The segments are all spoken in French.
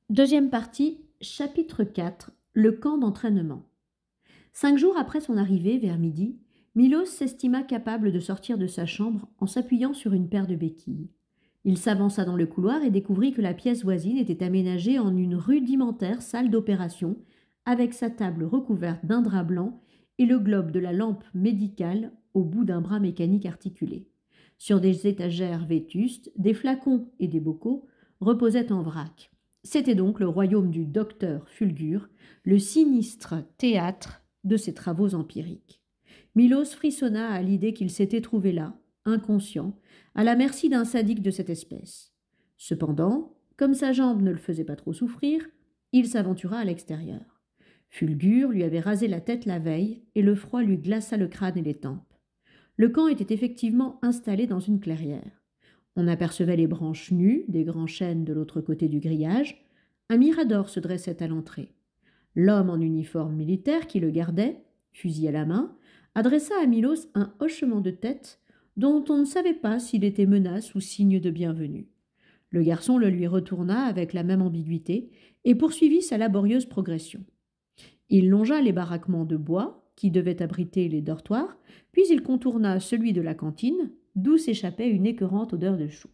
Deuxième partie, chapitre 4, le camp d'entraînement. 5 jours après son arrivée, vers midi, Milos s'estima capable de sortir de sa chambre en s'appuyant sur une paire de béquilles. Il s'avança dans le couloir et découvrit que la pièce voisine était aménagée en une rudimentaire salle d'opération, avec sa table recouverte d'un drap blanc et le globe de la lampe médicale au bout d'un bras mécanique articulé. Sur des étagères vétustes, des flacons et des bocaux reposaient en vrac. C'était donc le royaume du docteur Fulgur, le sinistre théâtre de ses travaux empiriques. Milos frissonna à l'idée qu'il s'était trouvé là, inconscient, à la merci d'un sadique de cette espèce. Cependant, comme sa jambe ne le faisait pas trop souffrir, il s'aventura à l'extérieur. Fulgur lui avait rasé la tête la veille, et le froid lui glaça le crâne et les tempes. Le camp était effectivement installé dans une clairière. On apercevait les branches nues des grands chênes de l'autre côté du grillage. Un mirador se dressait à l'entrée. L'homme en uniforme militaire qui le gardait, fusil à la main, adressa à Milos un hochement de tête dont on ne savait pas s'il était menace ou signe de bienvenue. Le garçon le lui retourna avec la même ambiguïté et poursuivit sa laborieuse progression. Il longea les baraquements de bois qui devaient abriter les dortoirs, puis il contourna celui de la cantine, d'où s'échappait une écœurante odeur de chou.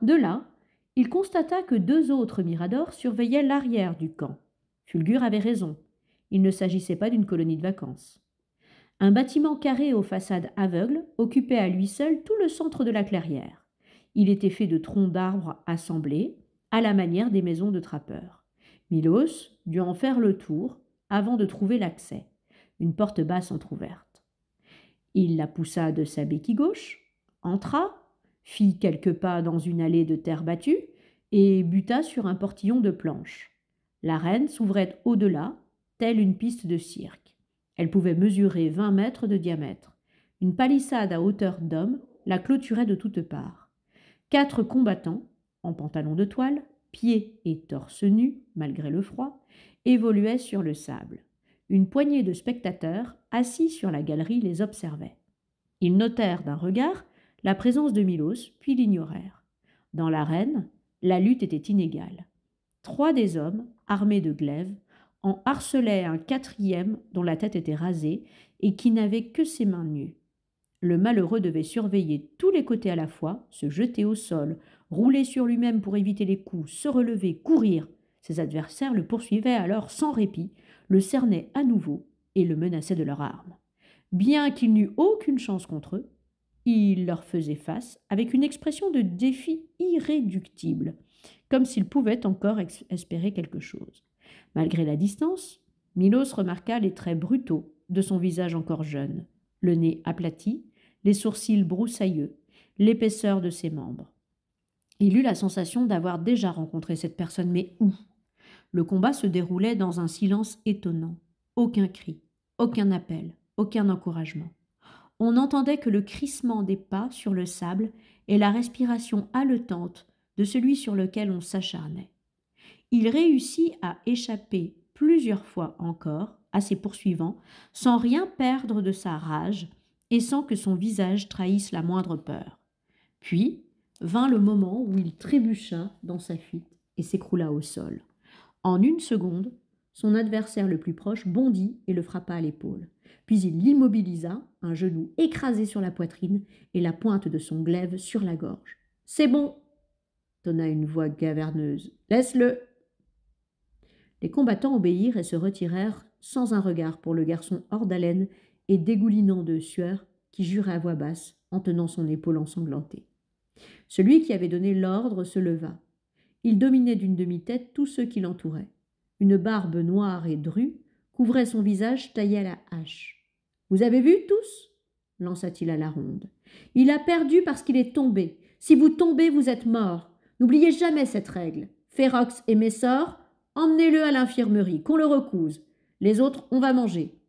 De là, il constata que 2 autres miradors surveillaient l'arrière du camp. Fulgur avait raison. Il ne s'agissait pas d'une colonie de vacances. Un bâtiment carré aux façades aveugles occupait à lui seul tout le centre de la clairière. Il était fait de troncs d'arbres assemblés, à la manière des maisons de trappeurs. Milos dut en faire le tour avant de trouver l'accès. Une porte basse entr'ouverte. Il la poussa de sa béquille gauche, entra, fit quelques pas dans une allée de terre battue et buta sur un portillon de planches. L'arène s'ouvrait au-delà, telle une piste de cirque. Elle pouvait mesurer 20 mètres de diamètre. Une palissade à hauteur d'homme la clôturait de toutes parts. 4 combattants, en pantalon de toile, pieds et torse nus, malgré le froid, évoluaient sur le sable. Une poignée de spectateurs, assis sur la galerie, les observaient. Ils notèrent d'un regard la présence de Milos, puis l'ignorèrent. Dans l'arène, la lutte était inégale. 3 des hommes, armés de glaives, en harcelaient un 4e dont la tête était rasée et qui n'avait que ses mains nues. Le malheureux devait surveiller tous les côtés à la fois, se jeter au sol, rouler sur lui-même pour éviter les coups, se relever, courir. Ses adversaires le poursuivaient alors sans répit, le cernaient à nouveau et le menaçaient de leurs armes. Bien qu'il n'eût aucune chance contre eux, il leur faisait face avec une expression de défi irréductible, comme s'il pouvait encore espérer quelque chose. Malgré la distance, Milos remarqua les traits brutaux de son visage encore jeune, le nez aplati, les sourcils broussailleux, l'épaisseur de ses membres. Il eut la sensation d'avoir déjà rencontré cette personne, mais où? Le combat se déroulait dans un silence étonnant. Aucun cri, aucun appel, aucun encouragement. On n'entendait que le crissement des pas sur le sable et la respiration haletante de celui sur lequel on s'acharnait. Il réussit à échapper plusieurs fois encore à ses poursuivants sans rien perdre de sa rage et sans que son visage trahisse la moindre peur. Puis vint le moment où il trébucha dans sa fuite et s'écroula au sol. En 1 seconde, son adversaire le plus proche bondit et le frappa à l'épaule. Puis il l'immobilisa, un genou écrasé sur la poitrine et la pointe de son glaive sur la gorge. « C'est bon !» tonna une voix caverneuse. « Laisse-le !» Les combattants obéirent et se retirèrent sans un regard pour le garçon hors d'haleine et dégoulinant de sueur qui jurait à voix basse en tenant son épaule ensanglantée. Celui qui avait donné l'ordre se leva. Il dominait d'une demi-tête tous ceux qui l'entouraient. Une barbe noire et drue couvrait son visage taillé à la hache. « Vous avez vu tous ?» lança-t-il à la ronde. « Il a perdu parce qu'il est tombé. Si vous tombez, vous êtes mort. N'oubliez jamais cette règle. Férox et Messor, emmenez-le à l'infirmerie, qu'on le recouse. Les autres, on va manger. »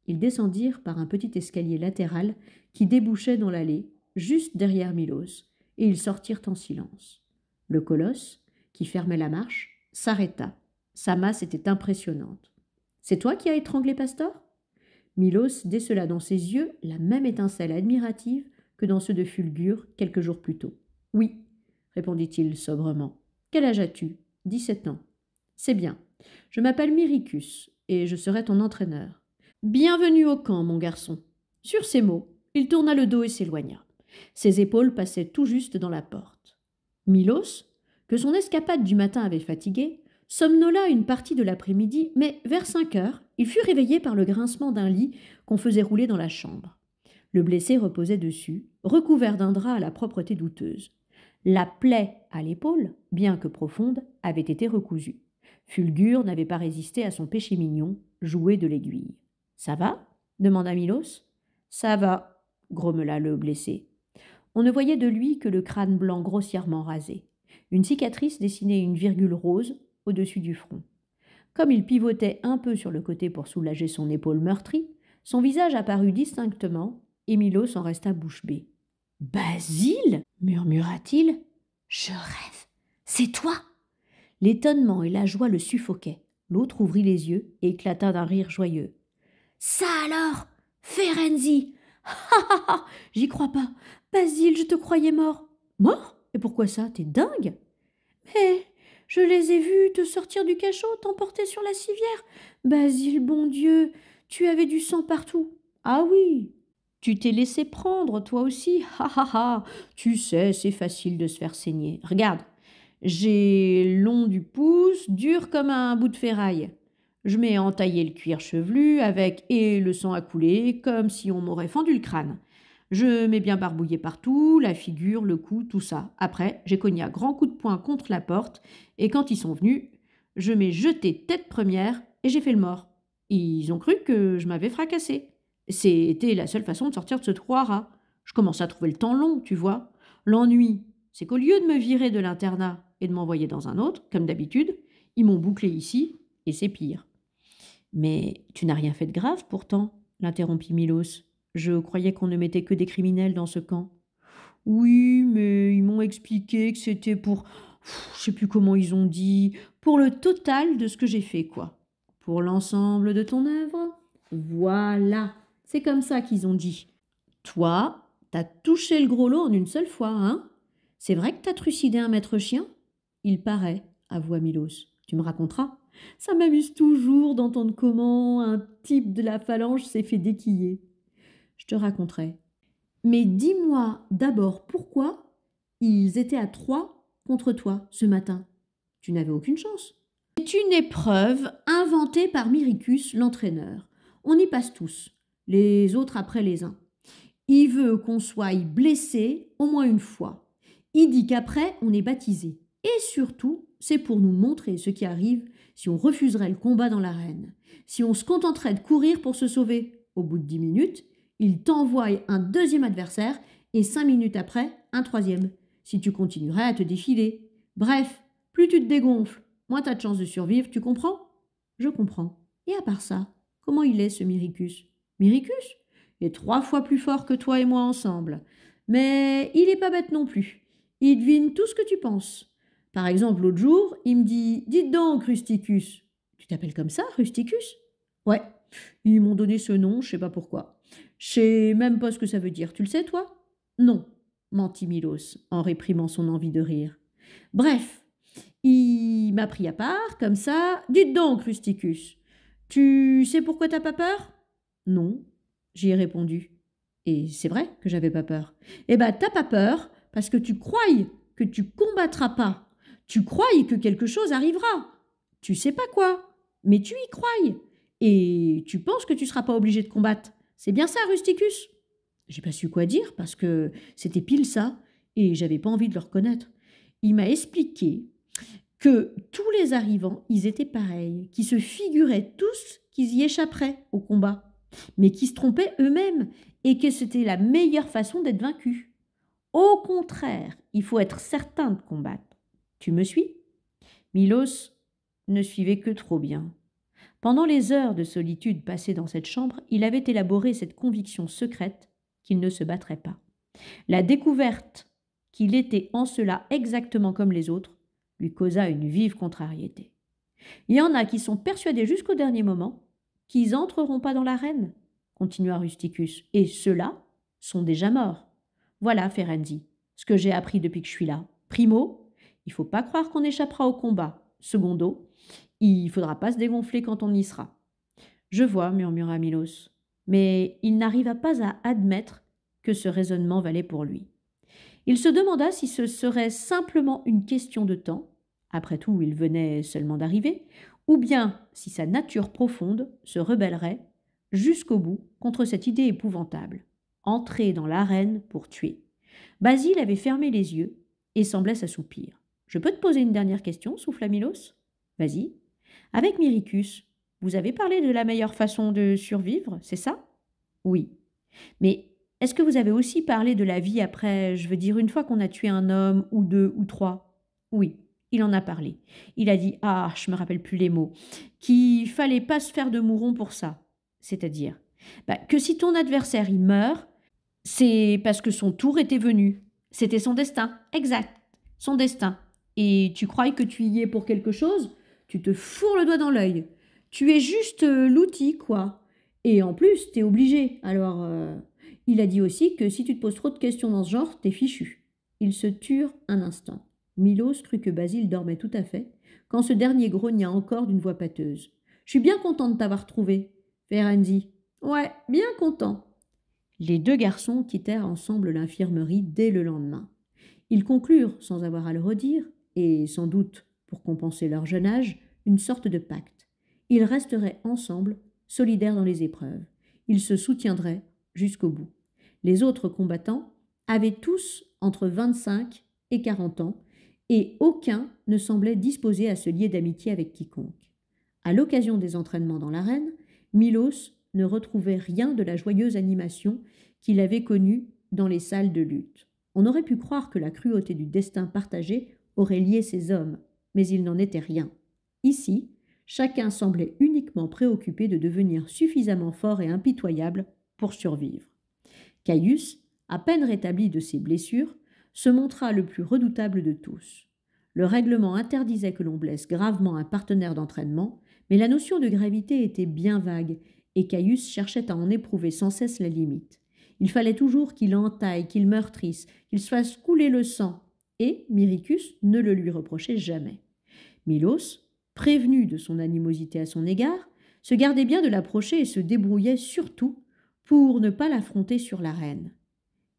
Ils descendirent par un petit escalier latéral qui débouchait dans l'allée, juste derrière Milos, et ils sortirent en silence. Le colosse, qui fermait la marche, s'arrêta. Sa masse était impressionnante. « C'est toi qui as étranglé Pastor ?» Milos décela dans ses yeux la même étincelle admirative que dans ceux de Fulgur quelques jours plus tôt. « Oui, » répondit-il sobrement. « Quel âge as-tu ? 17 ans. C'est bien. Je m'appelle Myricus, et je serai ton entraîneur. Bienvenue au camp, mon garçon. Sur ces mots, il tourna le dos et s'éloigna. Ses épaules passaient tout juste dans la porte. Milos, que son escapade du matin avait fatigué, somnola une partie de l'après-midi, mais vers 5 heures, il fut réveillé par le grincement d'un lit qu'on faisait rouler dans la chambre. Le blessé reposait dessus, recouvert d'un drap à la propreté douteuse. La plaie à l'épaule, bien que profonde, avait été recousue. Fulgur n'avait pas résisté à son péché mignon, jouer de l'aiguille. « Ça va » demanda Milos. « Ça va » grommela le blessé. On ne voyait de lui que le crâne blanc grossièrement rasé. Une cicatrice dessinait une virgule rose au-dessus du front. Comme il pivotait un peu sur le côté pour soulager son épaule meurtrie, son visage apparut distinctement et Milos en resta bouche bée. « Basile » murmura-t-il. « Je rêve. C'est toi ?» L'étonnement et la joie le suffoquaient. L'autre ouvrit les yeux et éclata d'un rire joyeux. « Ça alors, Ferenzi !»« Ha ha ha, j'y crois pas. Basile, je te croyais mort. »« Mort ? Et pourquoi ça ? T'es dingue ?»« Mais je les ai vus te sortir du cachot, t'emporter sur la civière. Basile, bon Dieu, tu avais du sang partout. »« Ah oui, tu t'es laissé prendre, toi aussi. Ha ha ha. Tu sais, c'est facile de se faire saigner. Regarde, j'ai long du pouce, dur comme un bout de ferraille. Je m'ai entaillé le cuir chevelu avec et le sang a coulé comme si on m'aurait fendu le crâne. Je m'ai bien barbouillé partout, la figure, le cou, tout ça. Après, j'ai cogné à grands coups de poing contre la porte et quand ils sont venus, je m'ai jeté tête première et j'ai fait le mort. Ils ont cru que je m'avais fracassé. C'était la seule façon de sortir de ce trou à rats. Je commence à trouver le temps long, tu vois. L'ennui, c'est qu'au lieu de me virer de l'internat et de m'envoyer dans un autre, comme d'habitude, ils m'ont bouclé ici et c'est pire. Mais tu n'as rien fait de grave pourtant, l'interrompit Milos. Je croyais qu'on ne mettait que des criminels dans ce camp. Oui, mais ils m'ont expliqué que c'était pour... Je sais plus comment ils ont dit... Pour le total de ce que j'ai fait, quoi. Pour l'ensemble de ton œuvre. Voilà, c'est comme ça qu'ils ont dit. Toi, t'as touché le gros lot en une seule fois, hein? C'est vrai que t'as trucidé un maître chien? Il paraît, avoua Milos. Tu me raconteras. Ça m'amuse toujours d'entendre comment un type de la phalange s'est fait déquiller. Je te raconterai. Mais dis-moi d'abord pourquoi ils étaient à 3 contre toi ce matin. Tu n'avais aucune chance. C'est une épreuve inventée par Myricus, l'entraîneur. On y passe tous, les autres après les uns. Il veut qu'on soit blessé au moins une fois. Il dit qu'après, on est baptisé. Et surtout, c'est pour nous montrer ce qui arrive si on refuserait le combat dans l'arène, si on se contenterait de courir pour se sauver. Au bout de 10 minutes, il t'envoie un deuxième adversaire et 5 minutes après, un troisième, si tu continuerais à te défiler. Bref, plus tu te dégonfles, moins t'as de chances de survivre, tu comprends? Je comprends. Et à part ça, comment il est ce Myricus? Myricus? Il est 3 fois plus fort que toi et moi ensemble. Mais il est pas bête non plus. Il devine tout ce que tu penses. Par exemple, l'autre jour, il me dit « Dites donc, Rusticus ». Tu t'appelles comme ça, Rusticus? Ouais, ils m'ont donné ce nom, je sais pas pourquoi. Je sais même pas ce que ça veut dire. Tu le sais, toi? Non, mentit Milos, en réprimant son envie de rire. Bref, il m'a pris à part, comme ça. Dites donc, Rusticus, tu sais pourquoi t'as pas peur? Non, j'y ai répondu. Et c'est vrai que j'avais pas peur. Eh ben, t'as pas peur parce que tu crois que tu combattras pas. Tu crois que quelque chose arrivera. Tu sais pas quoi, mais tu y crois. Et tu penses que tu seras pas obligé de combattre. C'est bien ça, Rusticus? J'ai pas su quoi dire parce que c'était pile ça et j'avais pas envie de le reconnaître. Il m'a expliqué que tous les arrivants, ils étaient pareils, qui se figuraient tous qu'ils y échapperaient au combat, mais qui se trompaient eux-mêmes et que c'était la meilleure façon d'être vaincus. Au contraire, il faut être certain de combattre. Tu me suis? Milos ne suivait que trop bien. Pendant les heures de solitude passées dans cette chambre, il avait élaboré cette conviction secrète qu'il ne se battrait pas. La découverte qu'il était en cela exactement comme les autres lui causa une vive contrariété. Il y en a qui sont persuadés jusqu'au dernier moment qu'ils n'entreront pas dans l'arène, continua Rusticus, et ceux-là sont déjà morts. Voilà, Ferenzi, ce que j'ai appris depuis que je suis là. Primo, il ne faut pas croire qu'on échappera au combat. Secondo, il faudra pas se dégonfler quand on y sera. Je vois, murmura Milos, mais il n'arriva pas à admettre que ce raisonnement valait pour lui. Il se demanda si ce serait simplement une question de temps, après tout il venait seulement d'arriver, ou bien si sa nature profonde se rebellerait jusqu'au bout contre cette idée épouvantable. Entrer dans l'arène pour tuer. Basile avait fermé les yeux et semblait s'assoupir. Je peux te poser une dernière question, souffla Milos. Vas-y. Avec Myricus, vous avez parlé de la meilleure façon de survivre, c'est ça? Oui. Mais est-ce que vous avez aussi parlé de la vie après, je veux dire, une fois qu'on a tué un homme, ou deux, ou trois? Oui, il en a parlé. Il a dit, ah, je me rappelle plus les mots, qu'il fallait pas se faire de mouron pour ça. C'est-à-dire, que si ton adversaire il meurt, c'est parce que son tour était venu. C'était son destin, exact, son destin. Et tu crois que tu y es pour quelque chose? Tu te fourres le doigt dans l'œil. Tu es juste l'outil, quoi. Et en plus, t'es obligé. Alors, il a dit aussi que si tu te poses trop de questions dans ce genre, t'es fichu. Ils se turent un instant. Milos crut que Basile dormait tout à fait, quand ce dernier grogna encore d'une voix pâteuse. Je suis bien content de t'avoir trouvé. Ferenzi. Ouais, bien content. Les deux garçons quittèrent ensemble l'infirmerie dès le lendemain. Ils conclurent, sans avoir à le redire, et sans doute pour compenser leur jeune âge, une sorte de pacte. Ils resteraient ensemble, solidaires dans les épreuves. Ils se soutiendraient jusqu'au bout. Les autres combattants avaient tous entre 25 et 40 ans, et aucun ne semblait disposé à se lier d'amitié avec quiconque. À l'occasion des entraînements dans l'arène, Milos ne retrouvait rien de la joyeuse animation qu'il avait connue dans les salles de lutte. On aurait pu croire que la cruauté du destin partagé aurait lié ces hommes, mais il n'en était rien. Ici, chacun semblait uniquement préoccupé de devenir suffisamment fort et impitoyable pour survivre. Caius, à peine rétabli de ses blessures, se montra le plus redoutable de tous. Le règlement interdisait que l'on blesse gravement un partenaire d'entraînement, mais la notion de gravité était bien vague, et Caius cherchait à en éprouver sans cesse la limite. Il fallait toujours qu'il entaille, qu'il meurtrisse, qu'il se fasse couler le sang, et Myricus ne le lui reprochait jamais. Milos, prévenu de son animosité à son égard, se gardait bien de l'approcher et se débrouillait surtout pour ne pas l'affronter sur l'arène.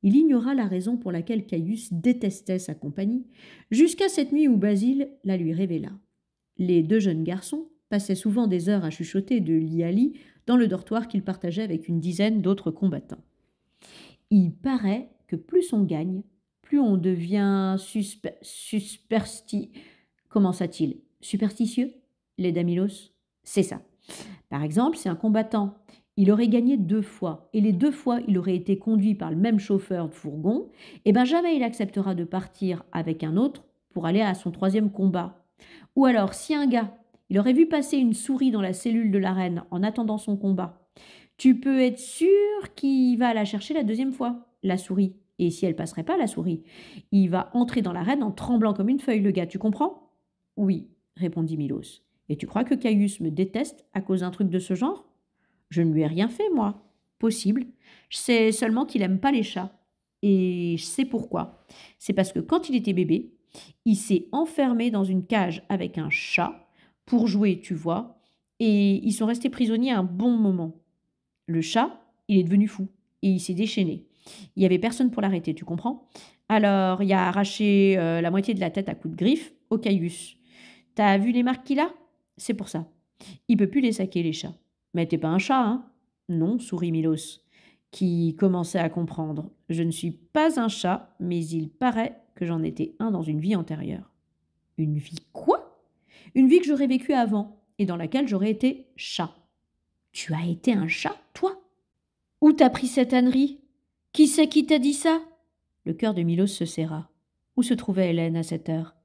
Il ignora la raison pour laquelle Caius détestait sa compagnie, jusqu'à cette nuit où Basile la lui révéla. Les deux jeunes garçons passaient souvent des heures à chuchoter de lit à lit dans le dortoir qu'ils partageaient avec une dizaine d'autres combattants. Il paraît que plus on gagne, plus on devient commença-t-il. Superstitieux? L'aida Milos. C'est ça. Par exemple, si un combattant, il aurait gagné 2 fois, et les 2 fois, il aurait été conduit par le même chauffeur de fourgon, jamais il acceptera de partir avec un autre pour aller à son 3e combat. Ou alors, si un gars, il aurait vu passer une souris dans la cellule de la reine en attendant son combat, tu peux être sûr qu'il va la chercher la 2e fois, la souris. Et si elle passerait pas, la souris, il va entrer dans l'arène en tremblant comme une feuille, le gars, tu comprends? Oui, répondit Milos. Et tu crois que Caius me déteste à cause d'un truc de ce genre? Je ne lui ai rien fait, moi. Possible. Je sais seulement qu'il aime pas les chats. Et je sais pourquoi. C'est parce que quand il était bébé, il s'est enfermé dans une cage avec un chat pour jouer, tu vois, et ils sont restés prisonniers un bon moment. Le chat, il est devenu fou et il s'est déchaîné. Il n'y avait personne pour l'arrêter, tu comprends? Alors, il a arraché la moitié de la tête à coups de griffe au Caius. T'as vu les marques qu'il a? C'est pour ça. Il peut plus les saquer, les chats. Mais t'es pas un chat, hein? Non, sourit Milos, qui commençait à comprendre. Je ne suis pas un chat, mais il paraît que j'en étais un dans une vie antérieure. Une vie quoi? Une vie que j'aurais vécue avant, et dans laquelle j'aurais été chat. Tu as été un chat, toi? Où t'as pris cette ânerie? Qui c'est qui t'a dit ça? Le cœur de Milos se serra. Où se trouvait Hélène à cette heure?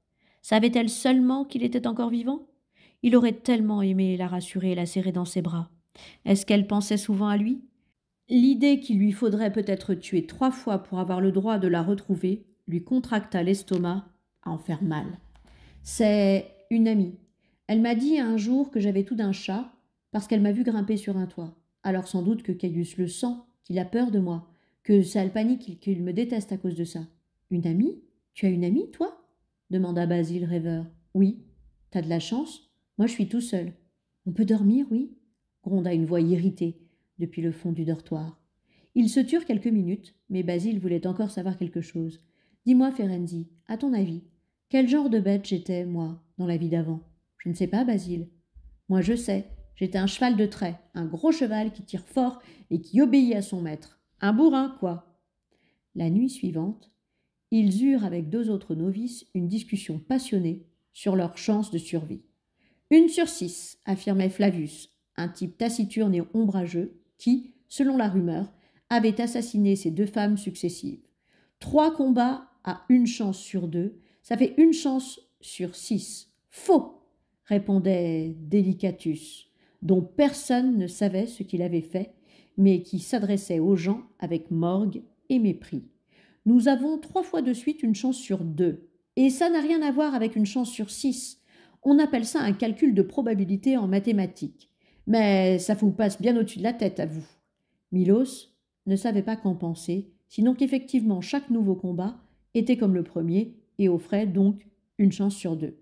Savait-elle seulement qu'il était encore vivant? Il aurait tellement aimé la rassurer et la serrer dans ses bras. Est-ce qu'elle pensait souvent à lui? L'idée qu'il lui faudrait peut-être tuer 3 fois pour avoir le droit de la retrouver lui contracta l'estomac à en faire mal. C'est une amie. Elle m'a dit un jour que j'avais tout d'un chat parce qu'elle m'a vu grimper sur un toit. Alors sans doute que Caius le sent, qu'il a peur de moi, que ça le panique, qu'il me déteste à cause de ça. Une amie? Tu as une amie, toi? Demanda Basile rêveur. Oui. T'as de la chance? Moi, je suis tout seul. On peut dormir, oui? Gronda une voix irritée depuis le fond du dortoir. Ils se turent quelques minutes, mais Basile voulait encore savoir quelque chose. Dis-moi, Ferenzi, à ton avis, quel genre de bête j'étais, moi, dans la vie d'avant? Je ne sais pas, Basile. Moi, je sais. J'étais un cheval de trait, un gros cheval qui tire fort et qui obéit à son maître. Un bourrin, quoi. La nuit suivante, ils eurent avec 2 autres novices une discussion passionnée sur leurs chances de survie. 1 sur 6, affirmait Flavius, un type taciturne et ombrageux qui, selon la rumeur, avait assassiné ses 2 femmes successives. 3 combats à 1 chance sur 2, ça fait 1 chance sur 6. Faux, répondait Delicatus, dont personne ne savait ce qu'il avait fait, mais qui s'adressait aux gens avec morgue et mépris. Nous avons 3 fois de suite 1 chance sur 2, et ça n'a rien à voir avec 1 chance sur 6. On appelle ça un calcul de probabilité en mathématiques. Mais ça vous passe bien au-dessus de la tête, à vous. Milos ne savait pas qu'en penser, sinon qu'effectivement chaque nouveau combat était comme le premier et offrait donc 1 chance sur 2.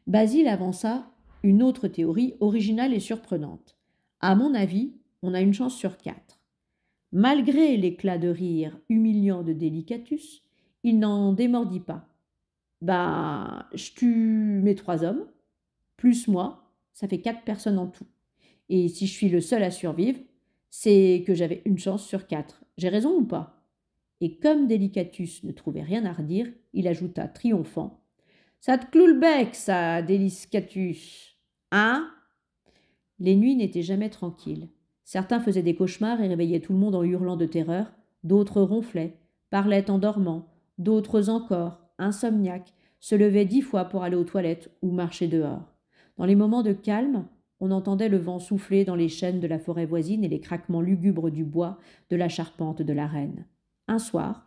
Basile avança une autre théorie originale et surprenante. À mon avis, on a 1 chance sur 4. Malgré l'éclat de rire humiliant de Delicatus, il n'en démordit pas. Bah, je tue mes 3 hommes, plus moi, ça fait 4 personnes en tout. Et si je suis le seul à survivre, c'est que j'avais 1 chance sur 4. J'ai raison ou pas? Et comme Delicatus ne trouvait rien à redire, il ajouta triomphant. Ça te cloue le bec, ça, Delicatus. Hein? Les nuits n'étaient jamais tranquilles. Certains faisaient des cauchemars et réveillaient tout le monde en hurlant de terreur, d'autres ronflaient, parlaient en dormant, d'autres encore, insomniaques, se levaient 10 fois pour aller aux toilettes ou marcher dehors. Dans les moments de calme, on entendait le vent souffler dans les chênes de la forêt voisine et les craquements lugubres du bois de la charpente de l'arène. Un soir,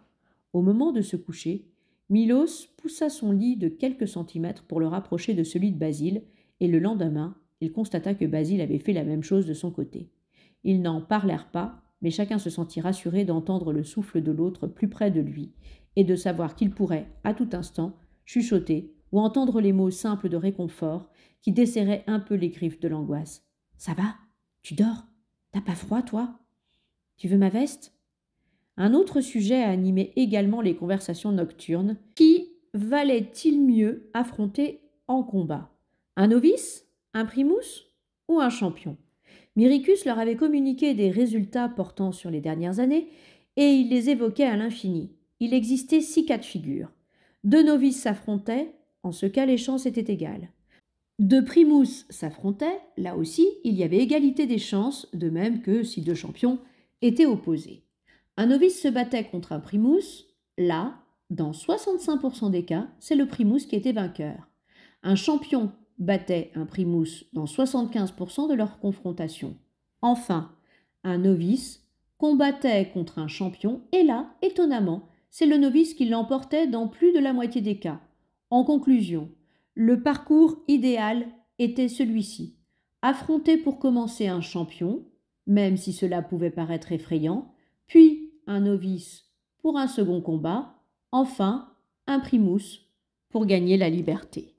au moment de se coucher, Milos poussa son lit de quelques centimètres pour le rapprocher de celui de Basile, et le lendemain, il constata que Basile avait fait la même chose de son côté. Ils n'en parlèrent pas, mais chacun se sentit rassuré d'entendre le souffle de l'autre plus près de lui, et de savoir qu'il pourrait, à tout instant, chuchoter ou entendre les mots simples de réconfort qui desserraient un peu les griffes de l'angoisse. « Ça va? Tu dors? T'as pas froid, toi? Tu veux ma veste ?» Un autre sujet animait également les conversations nocturnes. Qui valait-il mieux affronter en combat? Un novice? Un primus? Ou un champion? Myricus leur avait communiqué des résultats portant sur les dernières années, et il les évoquait à l'infini. Il existait 6 cas de figure. 2 novices s'affrontaient, en ce cas les chances étaient égales. 2 primus s'affrontaient, là aussi il y avait égalité des chances, de même que si 2 champions étaient opposés. Un novice se battait contre un primus, là, dans 65% des cas, c'est le primus qui était vainqueur. Un champion battait un primus dans 75% de leurs confrontations. Enfin, un novice combattait contre un champion, et là, étonnamment, c'est le novice qui l'emportait dans plus de la moitié des cas. En conclusion, le parcours idéal était celui-ci. Affronter pour commencer un champion, même si cela pouvait paraître effrayant, puis un novice pour un second combat, enfin un primus pour gagner la liberté.